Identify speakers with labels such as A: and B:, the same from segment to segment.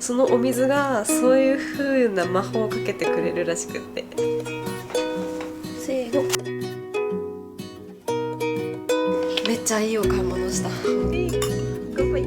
A: そのお水がそういう風な魔法をかけてくれるらしくって、せーの、めっちゃいいお買い物した。乾杯。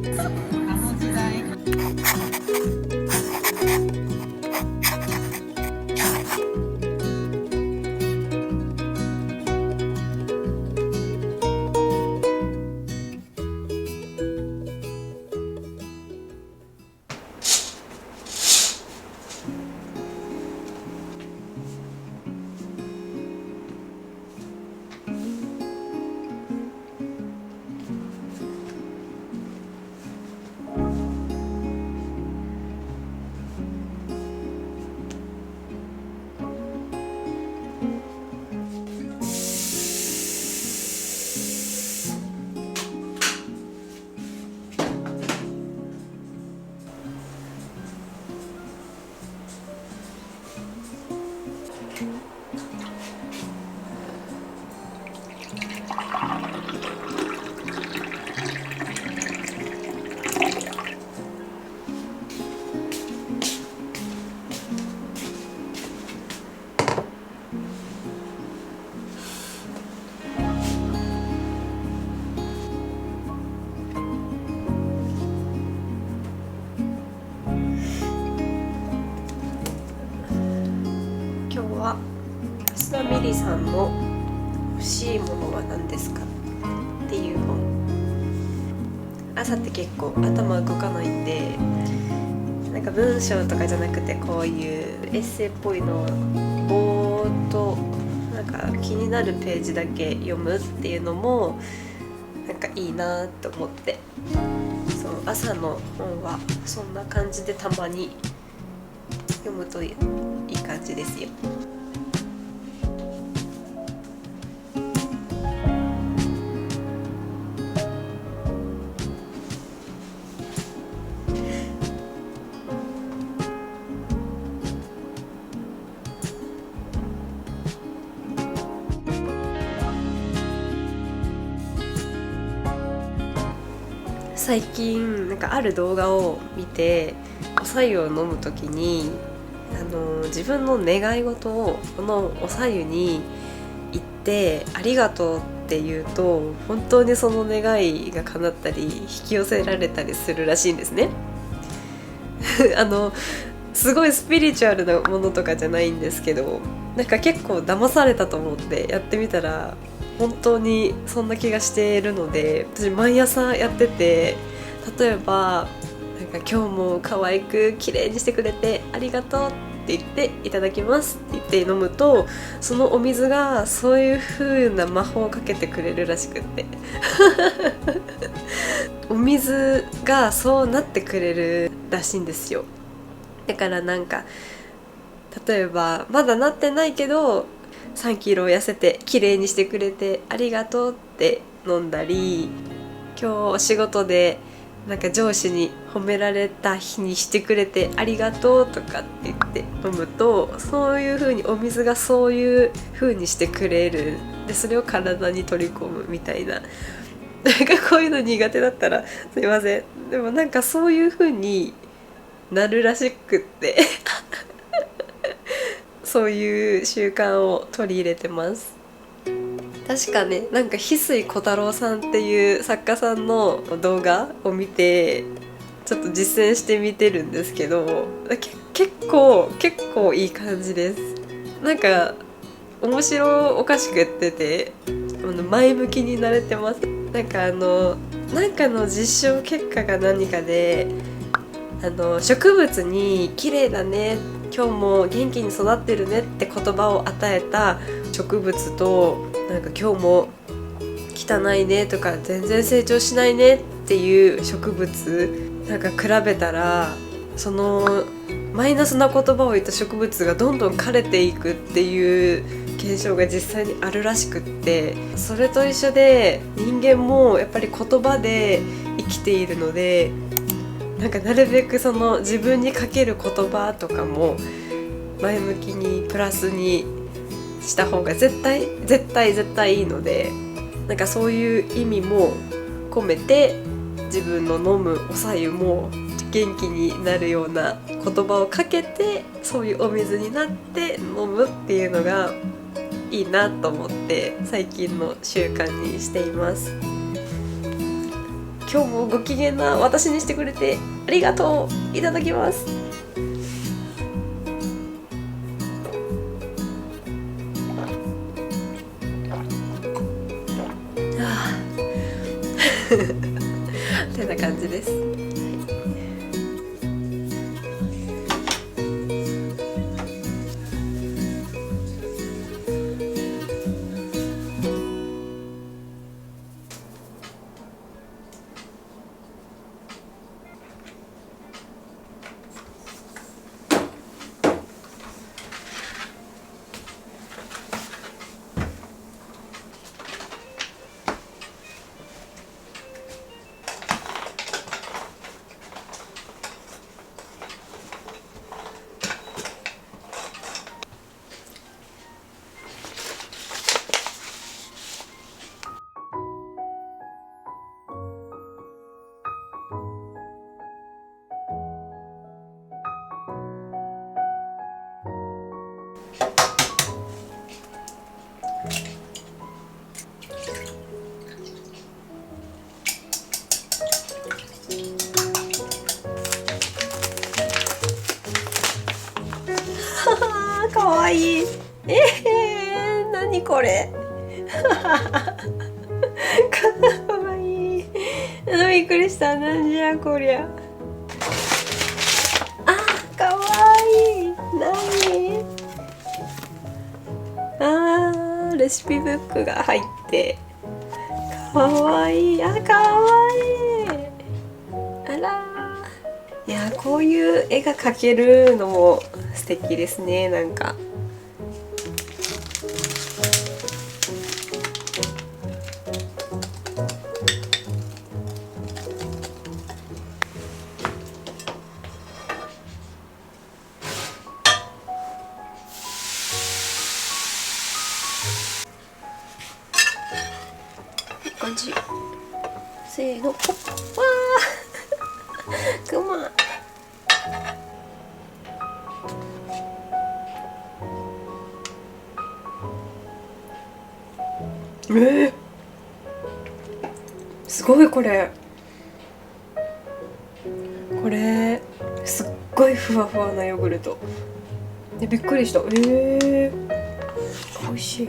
A: 今日は須田美里さんの欲しいものは何ですかっていう本。朝って結構頭動かないんで、なんか文章とかじゃなくてこういうエッセイっぽいのをぼーっとなんか気になるページだけ読むっていうのもなんかいいなと思って、そう朝の本はそんな感じでたまに読むといい感じですよ。最近なんかある動画を見て、お白湯を飲むときに自分の願い事をこのお白湯に言ってありがとうって言うと、本当にその願いが叶ったり引き寄せられたりするらしいんですね。すごいスピリチュアルなものとかじゃないんですけど、なんか結構騙されたと思ってやってみたら本当にそんな気がしているので、私毎朝やってて、例えばなんか今日も可愛く綺麗にしてくれてありがとうって言っていただきますって言って飲むと、そのお水がそういう風な魔法をかけてくれるらしくってお水がそうなってくれるらしいんですよ。だからなんか例えばまだなってないけど3キロ痩せて綺麗にしてくれてありがとうって飲んだり、今日お仕事でなんか上司に褒められた日にしてくれてありがとうとかって言って飲むと、そういう風にお水がそういう風にしてくれる。でそれを体に取り込むみたいな、なんかこういうの苦手だったらすいません。でもなんかそういう風になるらしくってそういう習慣を取り入れてます。確かね、なんか翡翠小太郎さんっていう作家さんの動画を見てちょっと実践してみてるんですけど、結構いい感じです。なんか面白おかしくやってて前向きになれてます。なんかなんかの実証結果が何かで植物に綺麗だね、今日も元気に育ってるねって言葉を与えた植物と、なんか今日も汚いねとか全然成長しないねっていう植物なんか比べたら、そのマイナスな言葉を言った植物がどんどん枯れていくっていう現象が実際にあるらしくって、それと一緒で人間もやっぱり言葉で生きているので、なんかなるべくその自分にかける言葉とかも前向きにプラスにした方が絶対いいので、なんかそういう意味も込めて自分の飲むお白湯も元気になるような言葉をかけて、そういうお水になって飲むっていうのがいいなと思って最近の習慣にしています。今日もご機嫌な私にしてくれてありがとう。いただきます。ってな感じです。かわいい。何これ。かわいい。びっくりした。なんじゃこりゃ。かわいい。何。レシピブックが入って。かわいい。かわいい。あら。いや、こういう絵が描けるのも素敵ですね。なんか。感じ。せーの、わークマ。すごいこれすっごいふわふわなヨーグルトでびっくりした。美味しい。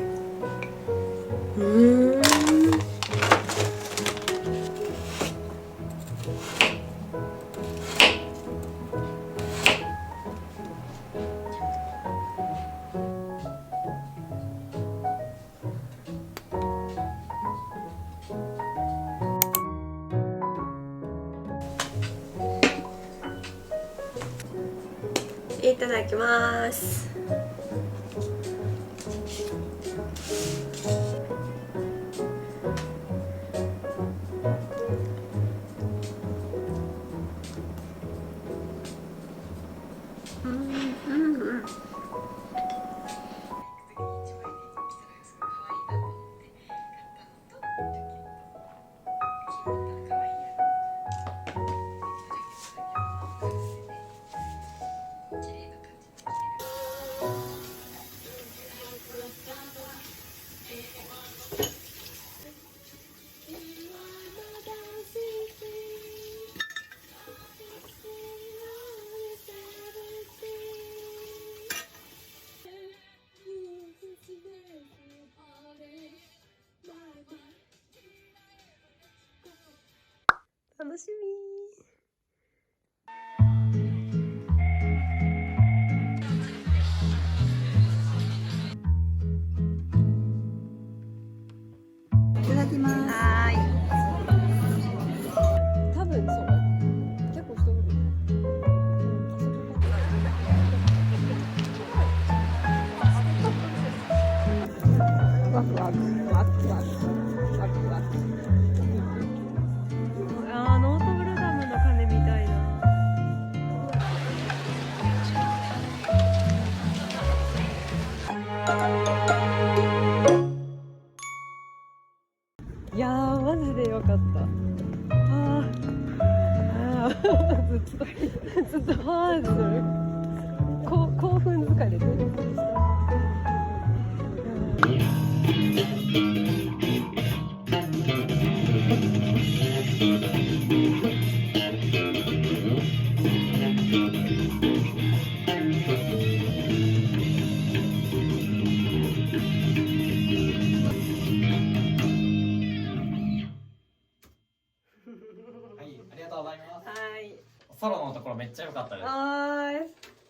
A: いただきます。楽しみ。
B: いただきます。
A: 多分そう結構人おる。ワクワクワクワクワクワク。ノートブルダムの鐘みたいな。いやーマジでよかった。ずっとはーってする興奮疲れてる。
C: はい、ありがとうございます。
A: はい。
C: ソロのところめっちゃ良かったです。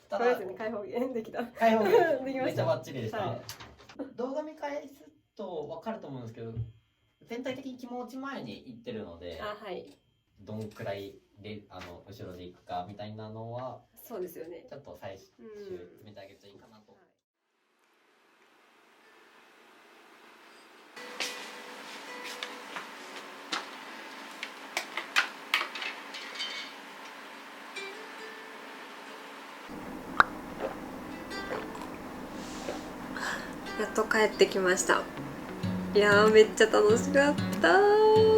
A: これですね、開放弦できた。
C: 開放弦
A: できました。
C: めっちゃバッチリでした。
A: はい、
C: 動画見返すと分かると思うんですけど、全体的に気持ち前に行ってるので、
A: はい、
C: どんくらいで後ろで行くかみたいなのは、
A: そうですよね。
C: ちょっと最終見てあげるといいかなと。
A: やっと帰ってきました。いやーめっちゃ楽しかった。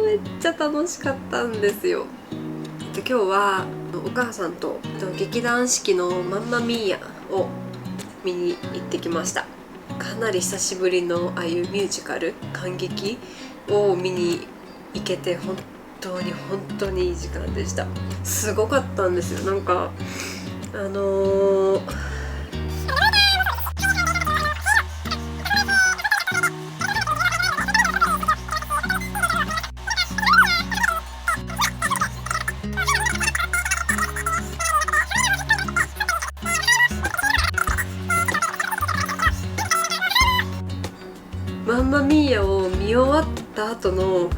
A: めっちゃ楽しかったんですよ。今日はお母さんと劇団四季のマンマミーヤを見に行ってきました。かなり久しぶりのああいうミュージカル観劇を見に行けて本当にいい時間でした。すごかったんですよ。なんかマンマミーヤを見終わった後の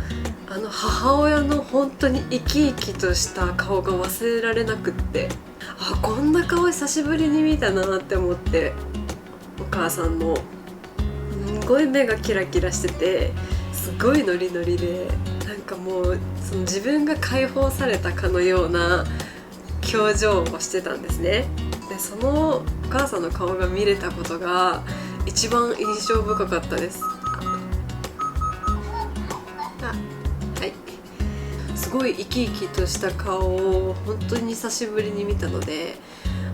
A: 母親の本当に生き生きとした顔が忘れられなくって、こんな顔久しぶりに見たなって思って、お母さんのすごい目がキラキラしてて、すごいノリノリで、なんかもうその自分が解放されたかのような表情をしてたんですね。でそのお母さんの顔が見れたことが一番印象深かったです。はい、すごい生き生きとした顔を本当に久しぶりに見たので、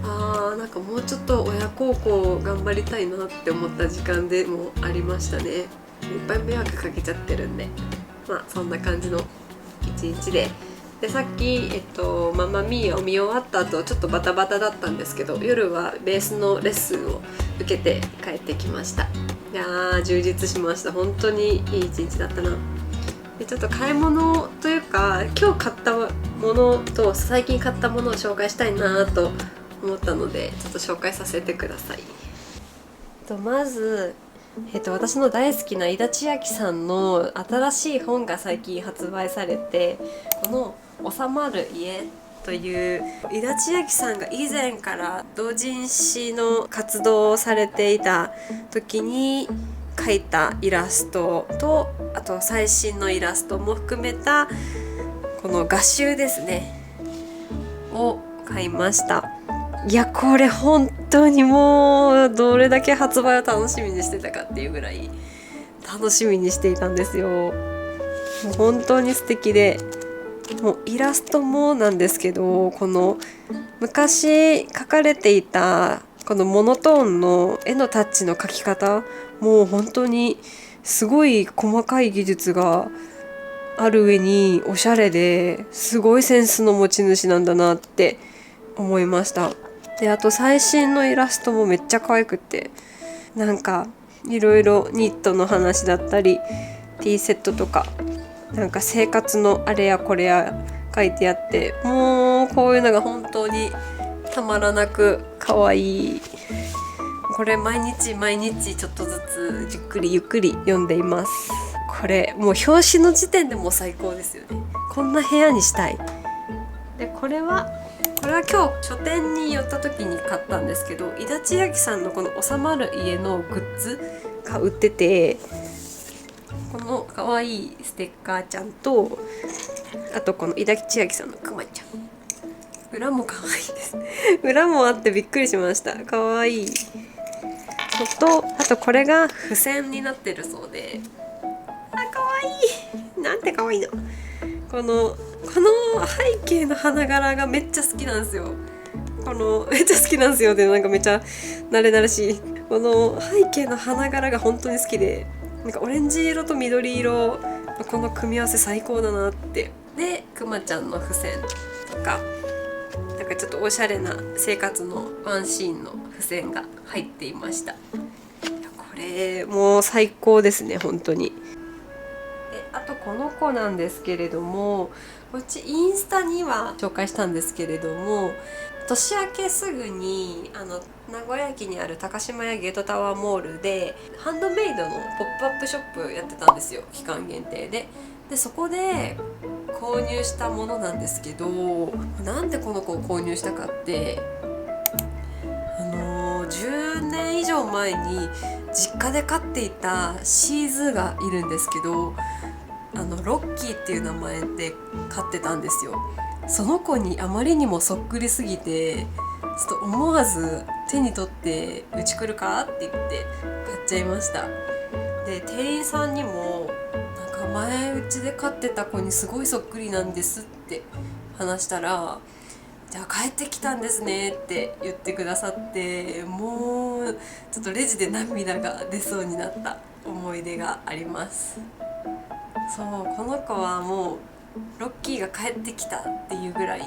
A: なんかもうちょっと親孝行頑張りたいなって思った時間でもありましたね。いっぱい迷惑かけちゃってるんで、そんな感じの一日で、さっき、マンマミーヤを見終わった後ちょっとバタバタだったんですけど、夜はベースのレッスンを受けて帰ってきました。いやー充実しました。本当にいい一日だったな。でちょっと買い物というか、今日買ったものと最近買ったものを紹介したいなと思ったので、ちょっと紹介させてください。まず、私の大好きな井田千秋さんの新しい本が最近発売されて、この収まる家という井田千秋さんが以前から同人誌の活動をされていた時に描いたイラストと、あと最新のイラストも含めたこの画集ですねを買いました。いやこれ本当にもうどれだけ発売を楽しみにしてたかっていうぐらい楽しみにしていたんですよ。もう本当に素敵で、もうイラストもなんですけど、この昔描かれていたこのモノトーンの絵のタッチの描き方、もう本当にすごい細かい技術がある上におしゃれですごいセンスの持ち主なんだなって思いました。であと最新のイラストもめっちゃ可愛くて、なんかいろいろニットの話だったりティーセットとか、なんか生活のあれやこれや書いてあって、もうこういうのが本当にたまらなく可愛い。これ毎日ちょっとずつじっくりゆっくり読んでいます。これもう表紙の時点でもう最高ですよね。こんな部屋にしたい。でこれは今日書店に寄った時に買ったんですけど、井田千秋さんのこの収まる家のグッズが売ってて、この可愛いステッカーちゃんと、あとこの井田千秋さんのくまちゃん、裏も可愛いです裏もあってびっくりしました。可愛いのと、あとこれが付箋になってるそうで、可愛い、なんて可愛いの。この背景の花柄がめっちゃ好きなんですよ。めっちゃ好きなんですよでなんかめっちゃ慣れ慣れしい。この背景の花柄が本当に好きで、なんかオレンジ色と緑色のこの組み合わせ最高だなって。でくまちゃんの付箋とか、なんかちょっとおしゃれな生活のワンシーンの付箋が入っていました。これもう最高ですね本当に。であとこの子なんですけれども、こっちインスタには紹介したんですけれども、年明けすぐに名古屋駅にある高島屋ゲートタワーモールでハンドメイドのポップアップショップやってたんですよ、期間限定で。でそこで購入したものなんですけど、なんでこの子を購入したかって、10年以上前に実家で飼っていたシーズーがいるんですけど、ロッキーっていう名前で飼ってたんですよ。その子にあまりにもそっくりすぎて、ちょっと思わず手に取ってうち来るかって言って買っちゃいました。で店員さんにもなんか前うちで飼ってた子にすごいそっくりなんですって話したら、じゃあ帰ってきたんですねって言ってくださって、もうちょっとレジで涙が出そうになった思い出があります。そう、この子はもうロッキーが帰ってきたっていうぐらい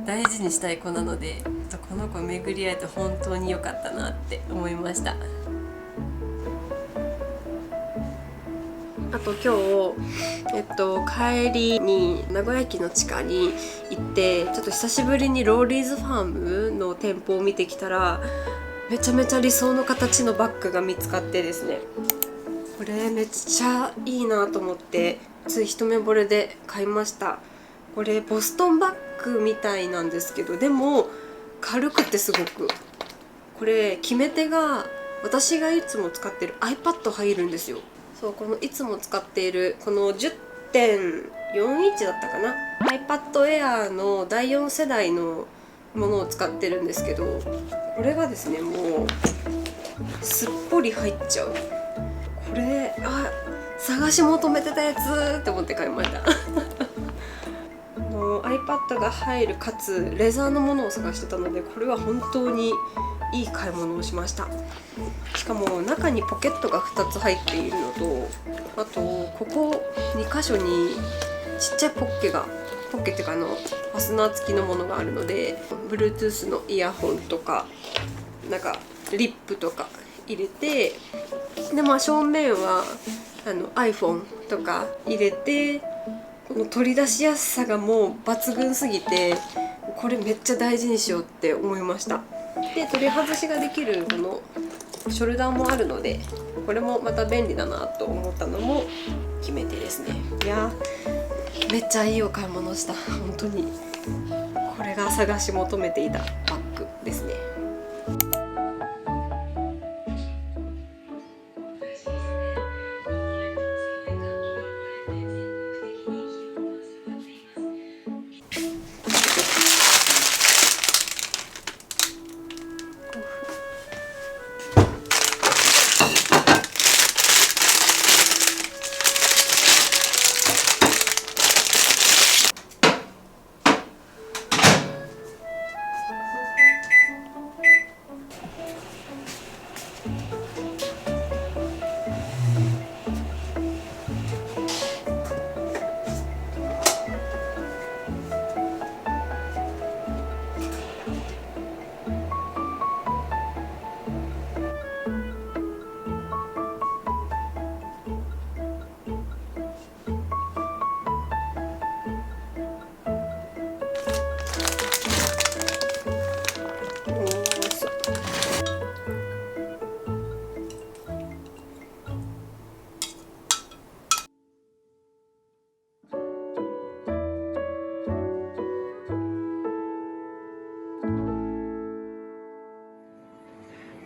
A: 大事にしたい子なので、この子巡り会えて本当に良かったなって思いました。あと今日、帰りに名古屋駅の地下に行って、ちょっと久しぶりにローリーズファームの店舗を見てきたら、めちゃめちゃ理想の形のバッグが見つかってですね、これめっちゃいいなと思ってつい一目惚れで買いました。これボストンバッグみたいなんですけど、でも軽くてすごく、これ決め手が私がいつも使ってる iPad 入るんですよ。そう、このいつも使っているこの 10.4 インチだったかな、 iPad Air の第4世代のものを使ってるんですけど、これがですねもうすっぽり入っちゃう。これ探し求めてたやつって思って買いましたiPad が入るかつレザーのものを探してたので、これは本当にいい買い物をしました。しかも中にポケットが2つ入っているのと、あとここ2箇所にちっちゃいポッケっていうかファスナー付きのものがあるので、 Bluetooth のイヤホンとかなんかリップとか入れて、で正面はiPhone とか入れて、この取り出しやすさがもう抜群すぎて、これめっちゃ大事にしようって思いました。で取り外しができるこのショルダーもあるので、これもまた便利だなと思ったのも決め手ですね。いやめっちゃいいお買い物した。本当にこれが探し求めていたバッグですね。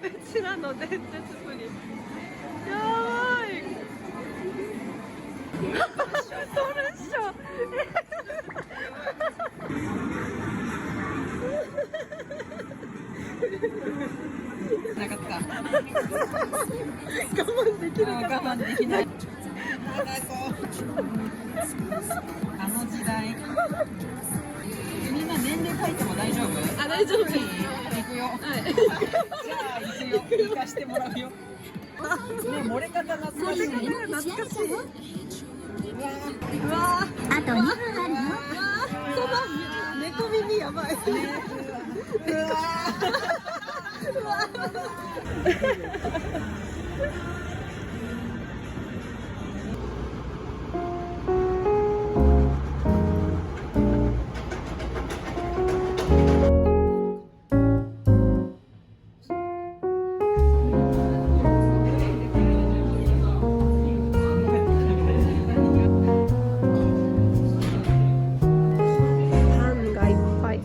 A: うちらの伝説ぶりやばいそれっしょなかった我慢できるか我慢できないあの時
B: 時代。みんな年齢書いても大丈夫？
A: あ、大丈夫。
B: いい？行くよ。
A: はい。
B: じゃあ行くよ。行かしてもらうよ。ね、漏れ方懐かしい。
A: 懐かしい。うわ
D: あと2分あるよ。
A: この猫耳やばい。パンがいっぱい。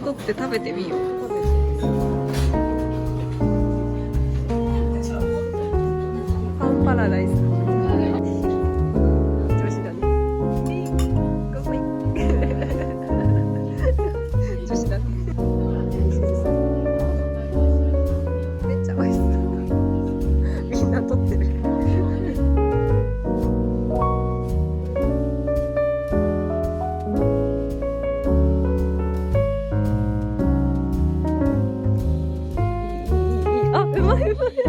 A: 取って食べてみよう。パンパラダイス。調子だね。ごめん。調子だね。めっちゃ美味しそう。みんな撮ってる。あ、うまいうまい。